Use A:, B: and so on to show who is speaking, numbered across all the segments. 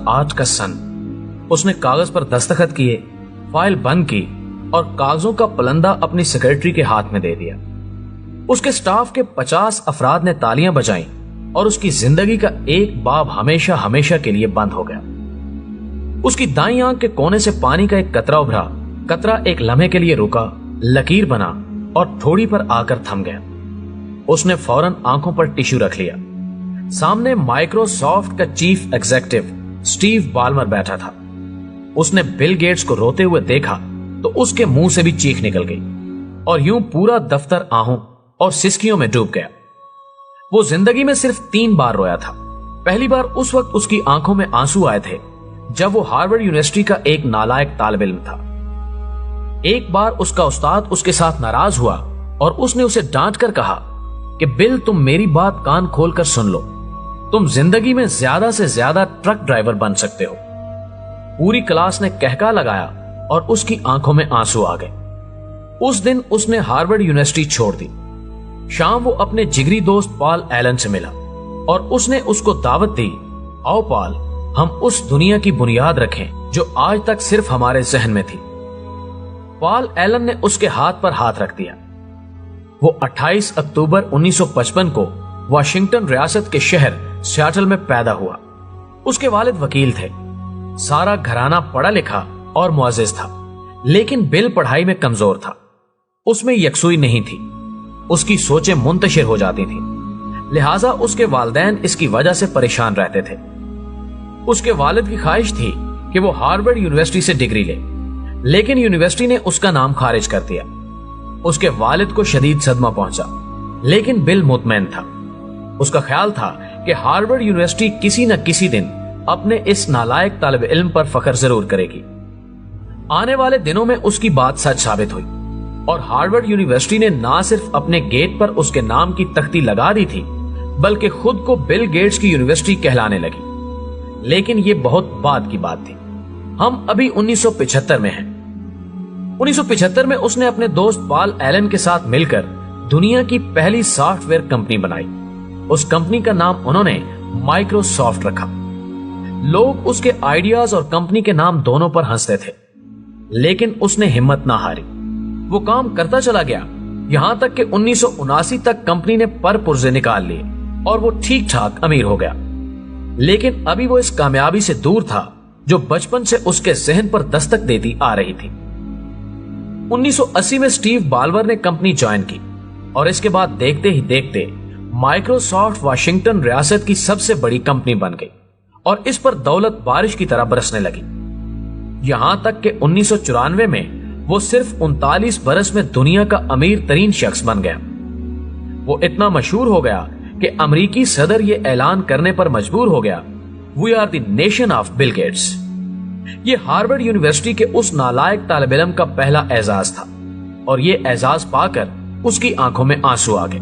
A: 2008 का सन। उसने कागज पर दस्तखत किए, फाइल बंद की और कागजों का पलंदा अपनी सेक्रेटरी के हाथ में दे दिया। उसके स्टाफ के 50 अफराद ने तालियां बजाईं और उसकी जिंदगी का एक बाब हमेशा हमेशा के लिए बंद हो गया। उसकी दाईं आंख के कोने से पानी का एक कतरा उभरा। कतरा एक लम्हे के लिए रुका, लकीर बना और थोड़ी पर आकर थम गया। उसने फौरन आंखों पर टिश्यू रख लिया। सामने माइक्रोसॉफ्ट का चीफ एग्जीक्यूटिव स्टीव बाल्मर बैठा था। उसने बिल गेट्स को रोते हुए देखा तो उसके मुंह से भी चीख निकल गई और यूं पूरा दफ्तर आहूं और सिसकियों में डूब गया। वो जिंदगी में सिर्फ 3 बार रोया था। पहली बार उस वक्त उसकी आंखों में आंसू आए थे जब वो हार्वर्ड यूनिवर्सिटी का एक नालायक तालिब इल्म था। एक बार उसका उस्ताद उसके साथ नाराज हुआ और उसने उसे डांट कर कहा कि बिल, तुम मेरी बात कान खोलकर सुन लो, तुम जिंदगी में ज्यादा से ज्यादा ट्रक ड्राइवर बन सकते हो। पूरी क्लास ने कहका लगाया और उसकी आंखों में आंसू आ गए। उस दिन उसने हार्वर्ड यूनिवर्सिटी छोड़ दी। शाम वो अपने जिगरी दोस्त पॉल एलन से मिला और उसने उसको दावत दी, आओ पॉल, हम उस दुनिया की बुनियाद रखें जो आज तक सिर्फ हमारे जहन में थी। पॉल एलन ने उसके हाथ पर हाथ रख दिया। वो 28 अक्टूबर 1955 को वाशिंगटन रियासत के शहर सियाटल में पैदा हुआ। उसके वालिद वकील थे। सारा घराना पढ़ा लिखा और मुअज़्ज़िज़ था, लेकिन बिल पढ़ाई में कमजोर था। उसमें यकसुई नहीं थी। उसकी सोचें मुंतशिर हो जाती थी, लिहाजा उसके वालिदैन इसकी वजह से परेशान रहते थे। उसके वालिद की ख्वाहिश थी कि वो हार्वर्ड यूनिवर्सिटी से डिग्री ले, लेकिन यूनिवर्सिटी ने उसका नाम खारिज कर दिया। उसके वालिद को शदीद सदमा पहुंचा, लेकिन बिल मुतमैन था। उसका ख्याल था कि हार्वर्ड यूनिवर्सिटी किसी न किसी दिन अपने इस नालायक तालिब इल्म पर फख्र जरूर करेगी। आने वाले दिनों में उसकी बात सच साबित हुई और हार्वर्ड यूनिवर्सिटी ने ना सिर्फ अपने गेट पर उसके नाम की तख्ती लगा दी थी, बल्कि खुद को बिल गेट्स की यूनिवर्सिटी कहलाने लगी। लेकिन यह बहुत बाद की बात थी। हम अभी 1975 में हैं। 1975 में उसने अपने दोस्त पॉल एलन के साथ मिलकर दुनिया की पहली सॉफ्टवेयर कंपनी बनाई। उस कंपनी का नाम उन्होंने माइक्रोसॉफ्ट रखा। लोग उसके आइडियाज और कंपनी के नाम दोनों पर हंसते थे, लेकिन उसने हिम्मत ना हारी। वो काम करता चला गया, यहां तक कि 1979 तक कंपनी ने पर पुर्जे निकाल लिए और वो ठीक ठाक अमीर हो गया। लेकिन अभी वो इस कामयाबी से दूर था जो बचपन से उसके जहन पर दस्तक देती आ रही थी। 1980 में स्टीव बाल्मर ने कंपनी ज्वाइन की और इसके बाद देखते ही देखते माइक्रोसॉफ्ट वाशिंगटन रियासत की सबसे बड़ी कंपनी बन गई और इस पर दौलत बारिश की तरह बरसने लगी। यहां तक कि 1994 में वो सिर्फ 39 बरस में दुनिया का अमीर तरीन शख्स बन गया। वो इतना मशहूर हो गया कि अमेरिकी सदर ये ऐलान करने पर मजबूर हो गया, we are the nation of Bill Gates. ये हार्वर्ड यूनिवर्सिटी के उस नालायक तालिब इल्म का पहला एजाज था और ये एजाज पाकर उसकी आंखों में आंसू आ गए।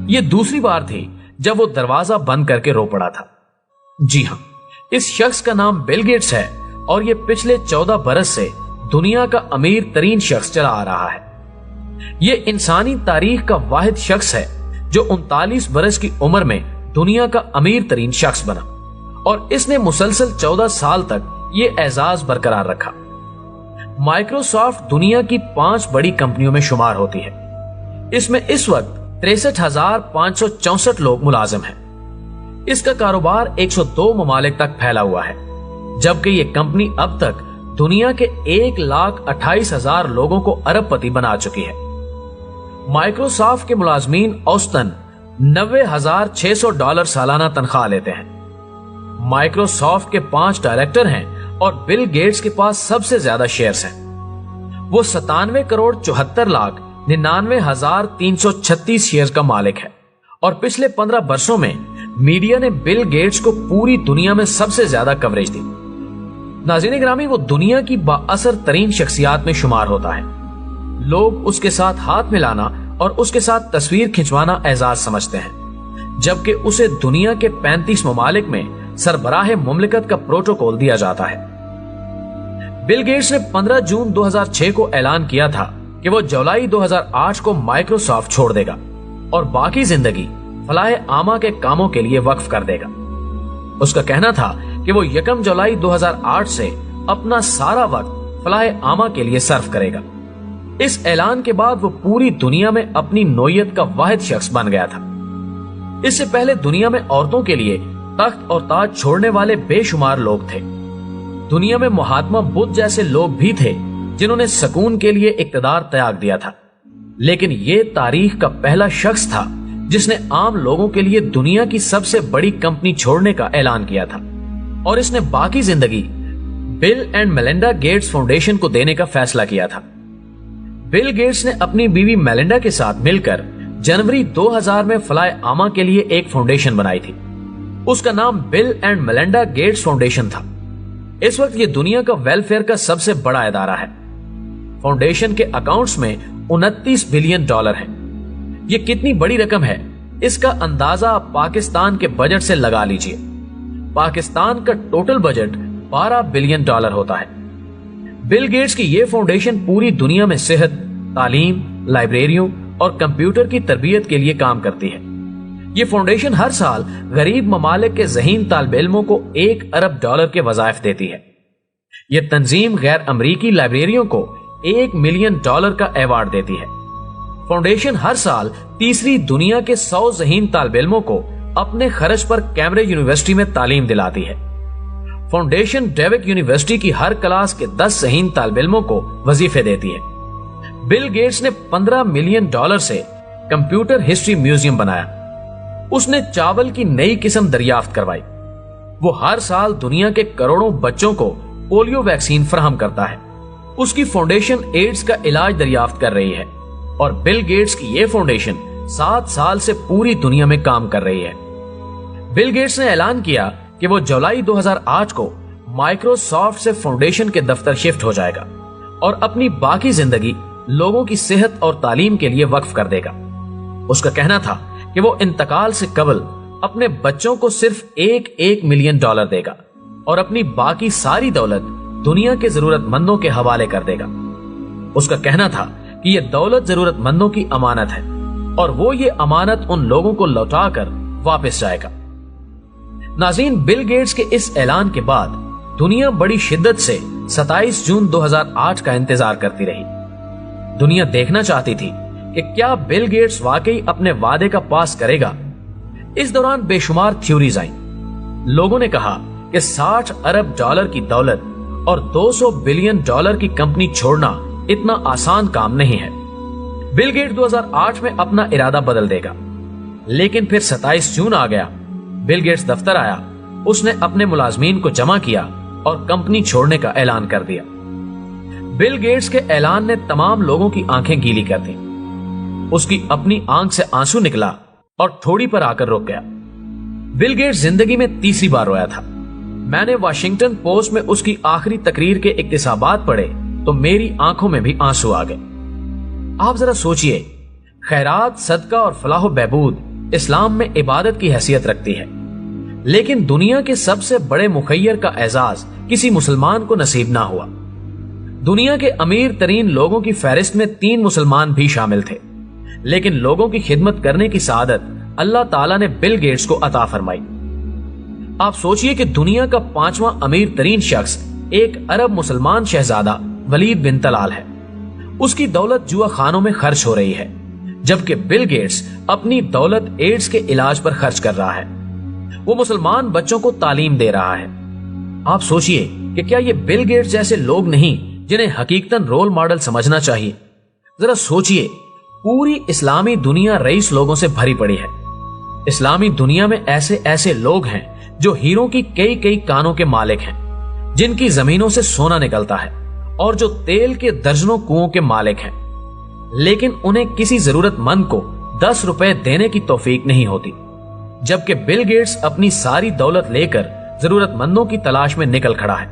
A: ये दूसरी बार थी जब वो दरवाजा बंद करके रो पड़ा था। जी हां, इस शख्स का नाम बिल गेट्स है और ये पिछले 14 बरस से दुनिया का अमीर तरीन शख्स चला आ रहा है। ये इंसानी तारीख का वाहिद शख्स है जो 39 बरस की उम्र में दुनिया का अमीर तरीन शख्स बना और इसने मुसलसल 14 साल तक ये एजाज बरकरार रखा। माइक्रोसॉफ्ट दुनिया की 5 बड़ी कंपनियों में शुमार होती है। इसमें इस वक्त 63,564 लोग मुलाजिम हैं। इसका कारोबार 102 ममालिक तक फैला हुआ है, जबकि ये कंपनी अब तक दुनिया के 1,28,000 लोगों को अरबपति बना चुकी है। माइक्रोसॉफ्ट के मुलाजमीन औसतन $90,600 सालाना तनख्वाह लेते हैं। माइक्रोसॉफ्ट के 5 डायरेक्टर हैं और बिल गेट्स के पास सबसे ज्यादा शेयर्स हैं। वो 97,74,99,336 शेयर्स का मालिक है और पिछले 15 वर्षों में मीडिया ने बिल गेट्स को पूरी दुनिया में सबसे ज्यादा कवरेज दी। नाज़रीन ग्रामी, वो दुनिया की बाअसर तरीन शख्सियात में शुमार होता है। लोग उसके साथ हाथ मिलाना और उसके साथ तस्वीर खिंचवाना एजाज समझते हैं, जबकि उसे दुनिया के 35 ममालिक में सरबराह मुमलिकत का प्रोटोकॉल दिया जाता है। बिल गेट्स ने 15 जून 2006 को ऐलान किया था कि वो जुलाई 2008 को माइक्रोसॉफ्ट छोड़ देगा और बाकी जिंदगी फलाह आमा के कामों के लिए वक्फ कर देगा। उसका कहना था کہ وہ 1 جولائی 2008 سے اپنا سارا وقت فلاح عامہ کے لیے صرف کرے گا۔ اس اعلان کے بعد وہ پوری دنیا میں اپنی نوعیت کا واحد شخص بن گیا تھا۔ اس سے پہلے دنیا میں عورتوں کے لیے تخت اور تاج چھوڑنے والے بے شمار لوگ تھے۔ دنیا میں مہاتما بدھ جیسے لوگ بھی تھے جنہوں نے سکون کے لیے اقتدار تیاگ دیا تھا، لیکن یہ تاریخ کا پہلا شخص تھا جس نے عام لوگوں کے لیے دنیا کی سب سے بڑی کمپنی چھوڑنے کا اعلان کیا تھا، اور اس نے باقی زندگی بل اینڈ میلنڈا گیٹس فاؤنڈیشن کو دینے کا فیصلہ کیا تھا۔ بل گیٹس نے اپنی بیوی میلنڈا کے ساتھ مل کر جنوری 2000 میں فلاح عامہ کے لیے ایک فاؤنڈیشن بنائی تھی۔ اس کا نام بل اینڈ میلنڈا گیٹس فاؤنڈیشن تھا۔ اس وقت یہ دنیا کا ویلفیئر کا سب سے بڑا ادارہ ہے۔ فاؤنڈیشن کے اکاؤنٹس میں $29 بلین ہیں۔ یہ کتنی بڑی رقم ہے اس کا اندازہ پاکستان کے بجٹ سے لگا لیجئے۔ پاکستان کا ٹوٹل بجٹ $12 بلین ہوتا ہے۔ بل گیٹس کی یہ فاؤنڈیشن پوری دنیا میں صحت، تعلیم، لائبریریوں اور کمپیوٹر کی تربیت کے لیے کام کرتی ہے۔ یہ فاؤنڈیشن ہر سال غریب ممالک کے ذہین طالب علموں کو $1 ارب کے وظائف دیتی ہے۔ یہ تنظیم غیر امریکی لائبریریوں کو $1 ملین کا ایوارڈ دیتی ہے۔ فاؤنڈیشن ہر سال تیسری دنیا کے 100 ذہین طالب علموں کو اپنے خرچ پر کیمبرج یونیورسٹی میں تعلیم دلاتی ہے۔ فاؤنڈیشن ڈیوک یونیورسٹی کی ہر کلاس کے 10 ذہین طالب علموں کو وظیفے دیتی ہے۔ بل گیٹس نے $15 ملین سے کمپیوٹر ہسٹری میوزیم بنایا۔ اس نے چاول کی نئی قسم دریافت کروائی۔ وہ ہر سال دنیا کے کروڑوں بچوں کو پولیو ویکسین فراہم کرتا ہے۔ اس کی فاؤنڈیشن ایڈز کا علاج دریافت کر رہی ہے، اور بل گیٹس کی یہ فاؤنڈیشن 7 سال سے پوری دنیا میں کام کر رہی ہے۔ بل گیٹس نے اعلان کیا کہ وہ جولائی 2008 کو مائکروسافٹ سے فاؤنڈیشن کے دفتر شفٹ ہو جائے گا اور اپنی باقی زندگی لوگوں کی صحت اور تعلیم کے لیے وقف کر دے گا۔ اس کا کہنا تھا کہ وہ انتقال سے قبل اپنے بچوں کو صرف $1 ملین دے گا اور اپنی باقی ساری دولت دنیا کے ضرورت مندوں کے حوالے کر دے گا۔ اس کا کہنا تھا کہ یہ دولت ضرورت مندوں کی امانت ہے اور وہ یہ امانت ان لوگوں کو لوٹا کر واپس جائے گا۔ ناظرین، بل گیٹس کے اس اعلان کے بعد دنیا بڑی شدت سے 27 جون 2008 کا انتظار کرتی رہی۔ دنیا دیکھنا چاہتی تھی کہ کیا بل گیٹس واقعی اپنے وعدے کا پاس کرے گا۔ اس دوران بے شمار تھیوریز آئیں۔ لوگوں نے کہا کہ $60 ارب کی دولت اور $200 بلین کی کمپنی چھوڑنا اتنا آسان کام نہیں ہے۔ بل گیٹ 2008 میں اپنا ارادہ بدل دے گا، لیکن پھر 27 جون آ گیا۔ بل گیٹس دفتر آیا، اس نے اپنے ملازمین کو جمع کیا اور کمپنی چھوڑنے کا اعلان کر دیا۔ بل گیٹس کے اعلان نے تمام لوگوں کی آنکھیں گیلی کر دی۔ اس کی اپنی آنکھ سے آنسو نکلا اور تھوڑی پر آ کر رک گیا۔ بل گیٹس زندگی میں تیسری بار رویا تھا۔ میں نے واشنگٹن پوسٹ میں اس کی آخری تقریر کے اقتباسات پڑھے تو میری آنکھوں میں بھی آنسو آ گئے۔ آپ ذرا سوچئے، خیرات، صدقہ اور فلاح و بہبود اسلام میں عبادت کی حیثیت رکھتی ہے، لیکن دنیا کے سب سے بڑے مخیر کا اعزاز کسی مسلمان کو نصیب نہ ہوا۔ دنیا کے امیر ترین لوگوں کی فہرست میں 3 مسلمان بھی شامل تھے، لیکن لوگوں کی خدمت کرنے کی سعادت اللہ تعالیٰ نے بل گیٹس کو عطا فرمائی۔ آپ سوچئے کہ دنیا کا 5واں امیر ترین شخص ایک عرب مسلمان شہزادہ ولید بن طلال ہے۔ اس کی دولت جوا خانوں میں خرچ ہو رہی ہے، جبکہ بل گیٹس اپنی دولت ایڈز کے علاج پر خرچ کر رہا ہے۔ وہ مسلمان بچوں کو تعلیم دے رہا ہے۔ آپ سوچئے کہ کیا یہ بل گیٹس جیسے لوگ نہیں جنہیں حقیقتاً رول ماڈل سمجھنا چاہیے؟ ذرا سوچئے، پوری اسلامی دنیا رئیس لوگوں سے بھری پڑی ہے۔ اسلامی دنیا میں ایسے لوگ ہیں جو ہیروں کی کئی کانوں کے مالک ہیں، جن کی زمینوں سے سونا نکلتا ہے اور جو تیل کے درجنوں کنووں کے مالک ہیں، لیکن انہیں کسی ضرورت مند کو 10 روپے دینے کی توفیق نہیں ہوتی، جبکہ بل گیٹس اپنی ساری دولت لے کر ضرورت مندوں کی تلاش میں نکل کھڑا ہے۔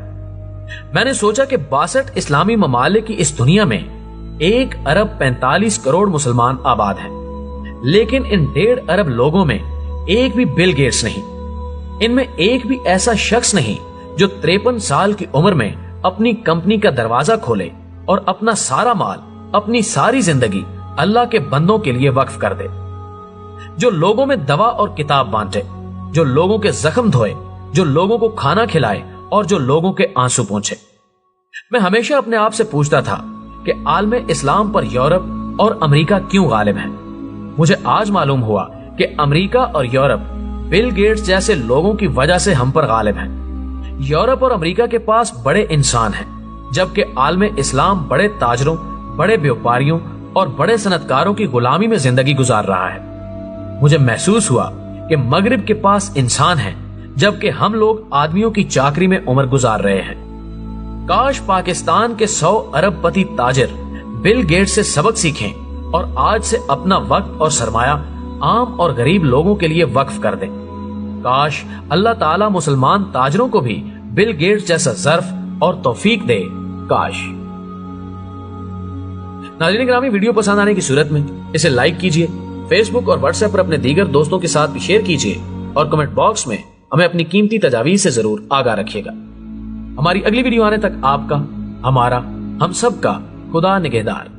A: میں نے سوچا کہ 62 اسلامی ممالک کی اس دنیا میں 1 ارب 45 کروڑ مسلمان آباد ہیں، لیکن ان 1.5 ارب لوگوں میں ایک بھی بل گیٹس نہیں۔ ان میں ایک بھی ایسا شخص نہیں جو 53 سال کی عمر میں اپنی کمپنی کا دروازہ کھولے اور اپنا سارا مال، اپنی ساری زندگی اللہ کے بندوں کے لیے وقف کر دے، جو لوگوں میں دوا اور کتاب بانٹے، جو لوگوں کے زخم دھوئے، जो लोगों को खाना खिलाए और जो लोगों के आंसू पोंछे। मैं हमेशा अपने आप से पूछता था कि आलमे इस्लाम पर यूरोप और अमेरिका क्यों गालिब हैं। मुझे आज मालूम हुआ कि अमेरिका और यूरोप बिल गेट्स जैसे लोगों की वजह से हम पर गालिब हैं। यूरोप और अमेरिका के पास बड़े इंसान हैं, जबकि आलमे इस्लाम बड़े ताजरों, बड़े व्यापारियों और बड़े सनतकारों की गुलामी में जिंदगी गुजार रहा है। मुझे महसूस हुआ कि मगरिब के पास इंसान हैं, जबकि हम लोग आदमियों की चाकरी में उम्र गुजार रहे हैं। काश पाकिस्तान के 100 अरबपति ताजिर बिल गेट्स से सबक सीखें और आज से अपना वक्त और सरमाया आम और गरीब लोगों के लिए वक्फ कर दें। काश अल्लाह ताला मुसलमान ताजरों को भी बिल गेट्स जैसा ज़र्फ और तौफीक दे। काश। नाज़रीन ग्रामी, वीडियो पसंद आने की सूरत में इसे लाइक कीजिए, फेसबुक और व्हाट्सएप पर अपने दीगर दोस्तों के साथ भी शेयर कीजिए और कमेंट बॉक्स में हमें अपनी कीमती तजावीज़ से जरूर आगाह रखिएगा। हमारी अगली वीडियो आने तक आपका, हमारा, हम सब का खुदा निगहदार।